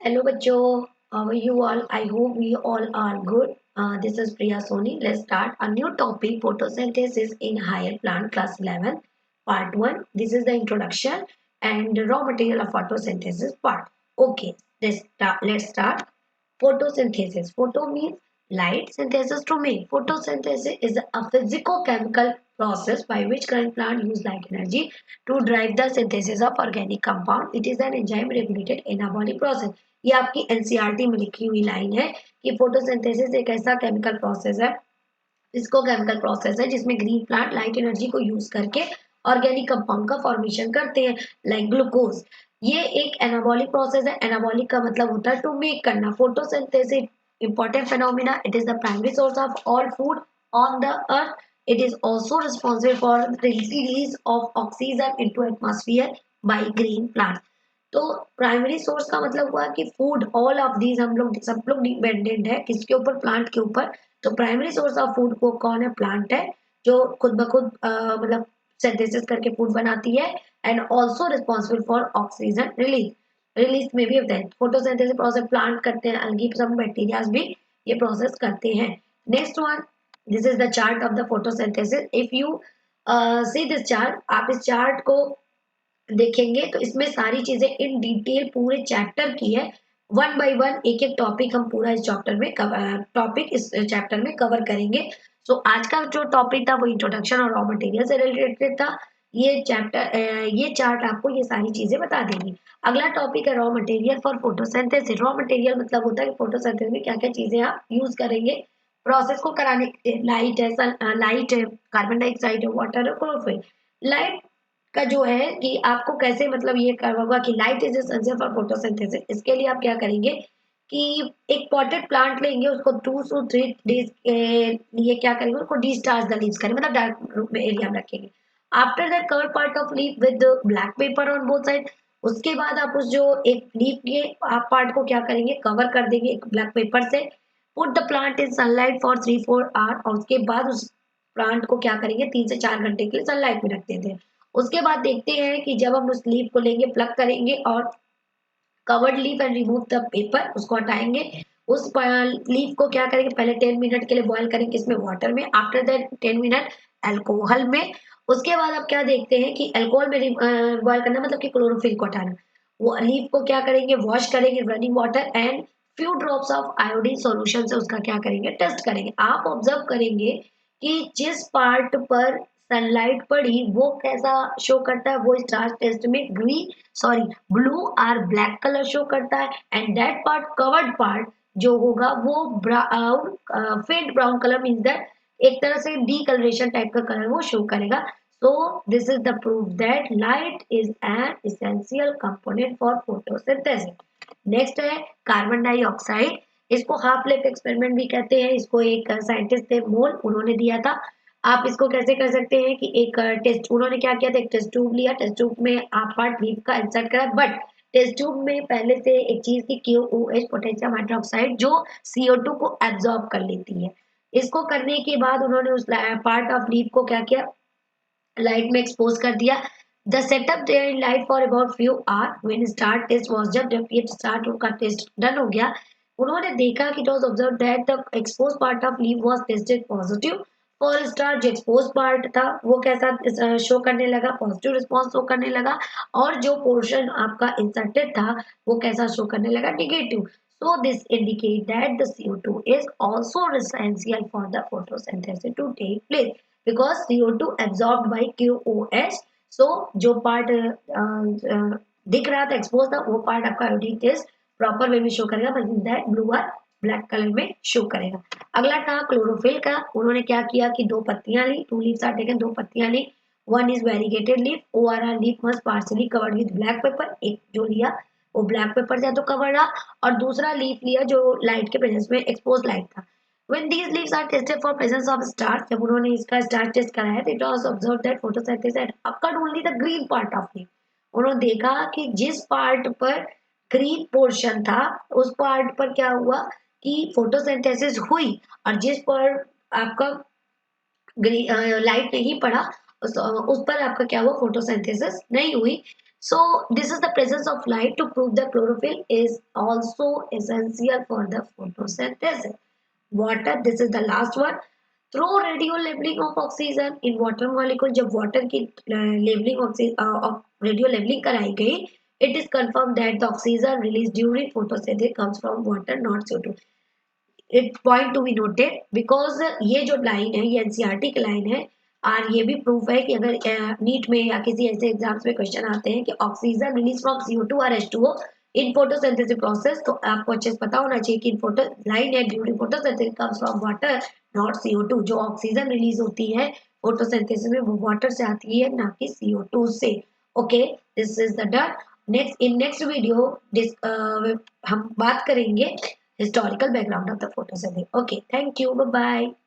Hello बच्चों, how are you all? I hope we all are good. This is Priya Soni. Let's start a new topic: photosynthesis in higher plant, class 11, part 1. This is the introduction and raw material of photosynthesis part. Okay, let's start. Photosynthesis. Photo means light, synthesis to make. Photosynthesis is a physico-chemical process by which current plant use light energy to drive the synthesis of organic compound. It is an enzyme regulated anabolic process. ये आपकी NCERT में लिखी हुई line है कि photosynthesis एक ऐसा chemical process है, इसको केमिकल प्रोसेस है जिसमें ग्रीन प्लांट लाइट एनर्जी को यूज करके ऑर्गेनिक कंपाउंड का फॉर्मेशन करते हैं लाइक ग्लूकोज। ये एक एनाबॉलिक प्रोसेस है। एनाबॉलिक का मतलब होता है टू मेक करना। Photosynthesis important phenomena. It is the primary source of all food on the earth. It is also responsible for the release of oxygen into atmosphere by green plants. तो primary source का मतलब हुआ कि food all of these हम लोग सब लोग dependent है किसके ऊपर, प्लांट के ऊपर। तो प्राइमरी सोर्स ऑफ फूड को कौन है? प्लांट है, जो खुद ब खुद मतलब सिंथेसिस करके फूड बनाती है and also responsible for oxygen release. Release में भी होता है फोटोसिंथेसिस प्रोसेस, प्लांट करते हैं, अलगी सब बैक्टीरियाज भी ये प्रोसेस करते हैं। Next one, this is the chart of the photosynthesis. If you see this chart, आप इस चार्ट को देखेंगे तो इसमें सारी चीजें इन डिटेल पूरे चैप्टर की है। वन बाय वन एक एक टॉपिक हम पूरा इस चैप्टर में टॉपिक इस चैप्टर में कवर करेंगे। सो आज का जो टॉपिक था वो इंट्रोडक्शन और रॉ मटेरियल से रिलेटेड था। ये चार्ट आपको ये सारी चीजें बता देंगी। अगला टॉपिक है raw material for photosynthesis. Raw material मतलब होता है कि फोटोसिंथेसिस में क्या क्या चीजें आप यूज करेंगे प्रोसेस को कराने के लिए। लाइट है, कार्बन डाइऑक्साइड है, वाटर है, क्लोरोफिल। लाइट का जो है कि आपको कैसे मतलब ये करवाऊंगा कि light is essential for photosynthesis. इसके लिए आप क्या करेंगे कि एक पॉटेड प्लांट लेंगे, उसको 2 to 3 days के लिए क्या करेंगे, उसको डिस्चार्ज द लीव्स करेंगे, मतलब डार्क एरिया में रखेंगे। After that cover part of leaf with black paper on both side. उसके बाद आप उस जो एक लीफ के आप पार्ट को क्या करेंगे, कवर कर देंगे एक ब्लैक पेपर से। Put the plant in sunlight for 3-4 hour, और उसके बाद उस प्लांट को क्या करेंगे 3 से 4 घंटे के लिए सनलाइट में रख देते हैं। उसके बाद देखते हैं कि जब हम उस लीफ को लेंगे, प्लग करेंगे और covered leaf and remove the paper, उसको हटाएंगे। उस लीफ को क्या करेंगे, पहले 10 मिनट के लिए बॉयल करेंगे इसमें वाटर में, आफ्टर दैट 10 मिनट अल्कोहल में। उसके बाद आप क्या देखते हैं कि अल्कोहल में बॉयल करना मतलब कि क्लोरोफिल को हटाना। वो लीफ को क्या करेंगे, वॉश करेंगे running water and few drops of iodine solution से उसका क्या करेंगे, टेस्ट करेंगे। आप ऑब्जर्व करेंगे कि जिस पार्ट पर सनलाइट पड़ी वो कैसा शो करता है, वो स्टार टेस्ट में ग्रीन सॉरी ब्लू और ब्लैक कलर शो करता है। And that part covered part जो होगा वो ब्राउन, फेंट ब्राउन कलर मींस दैट एक तरह से डीकलरेशन टाइप का कलर वो शो करेगा। So this is the proof that light is an essential component for photosynthesis. Next है कार्बन डाइऑक्साइड। इसको हाफ लाइफ एक्सपेरिमेंट भी कहते हैं। इसको एक साइंटिस्ट थे मोल, उन्होंने दिया था। आप इसको कैसे कर सकते हैं कि एक टेस्ट, उन्होंने क्या किया था, एक टेस्ट ट्यूब लिया, टेस्ट ट्यूब में आप पार्ट लीफ का इंसर्ट करा, बट टेस्ट ट्यूब में पहले से एक चीज की QOH पोटेशियम हाइड्रोक्साइड जो CO2 को एब्जॉर्ब कर लेती है। इसको करने के बाद उन्होंने उस पार्ट ऑफ लीफ को क्या किया, लाइट में एक्सपोज कर दिया। The setup there in light for about few hour when start test was, जब ये स्टार्ट का टेस्ट डन हो गया, उन्होंने देखा कि it was observe that the expose part of leaf was tested positive for star. जो एक्सपोज पार्ट था वो कैसा शो करने लगा, पॉजिटिव रिस्पॉन्स शो करने लगा, और जो पोर्शन आपका इंसर्टेड था वो कैसा शो करने लगा, negative. So this indicate that the CO2 is also essential for the photosynthesis to take place because CO2 absorbed by QOH। So जो पार्ट दिख रहा था एक्सपोज था वो पार्ट आपका आयोडीन टेस्ट प्रॉपर वे में शो करेगा, बट दैट ब्लू और ब्लैक कलर में शो करेगा। अगला था क्लोरोफिल का। उन्होंने क्या किया कि 2 पत्तियां ली, 2 लीव्स आर टेकन, 2 पत्तियां ली। One is variegated leaf, ORR leaf must partially covered with black paper. एक जो लिया वो ब्लैक पेपर से तो कवर रहा, और दूसरा लीफ लिया जो लाइट के प्रेजेंस में एक्सपोज लाइट था। When these leaves are tested for presence of stars, जब उन्होंने इसका स्टार टेस्ट कराया तो it was observed that photosynthesis had occurred only the green part of leaf। उन्होंने देखा कि जिस पार्ट पर ग्रीन पोर्शन था उस पार्ट पर क्या हुआ कि फोटोसिंथेसिस हुई, और जिस पर आपका लाइट नहीं पड़ा उस पर आपका क्या हुआ, फोटोसिंथेसिस नहीं हुई। So this is the presence of light to prove that chlorophyll is also essential for the photosynthesis. Water, this is the last one. Through radio labeling of oxygen in water molecule, जब water की labeling of radio labeling कराई गई, it is confirmed that the oxygen released during photosynthesis comes from water, not CO2. It point to be noted because ये जो line है ये NCERT की line है और ये भी प्रूफ है कि अगर नीट में या किसी ऐसे एग्जाम्स में क्वेश्चन आते हैं कि ऑक्सीजन रिलीज फ्रॉम CO2 और H2O इन फोटोसिंथेसिस प्रोसेस, तो आपको अच्छे से पता होना चाहिए कि इन फोटो लाइन है during photosynthesis comes from water not CO2। जो ऑक्सीजन रिलीज होती है फोटोसिंथेसिस में वो वाटर से आती है ना कि CO2 से। Okay, this is the done. Next video हम बात करेंगे historical background of the photosynthesis. Okay, thank you. Bye bye.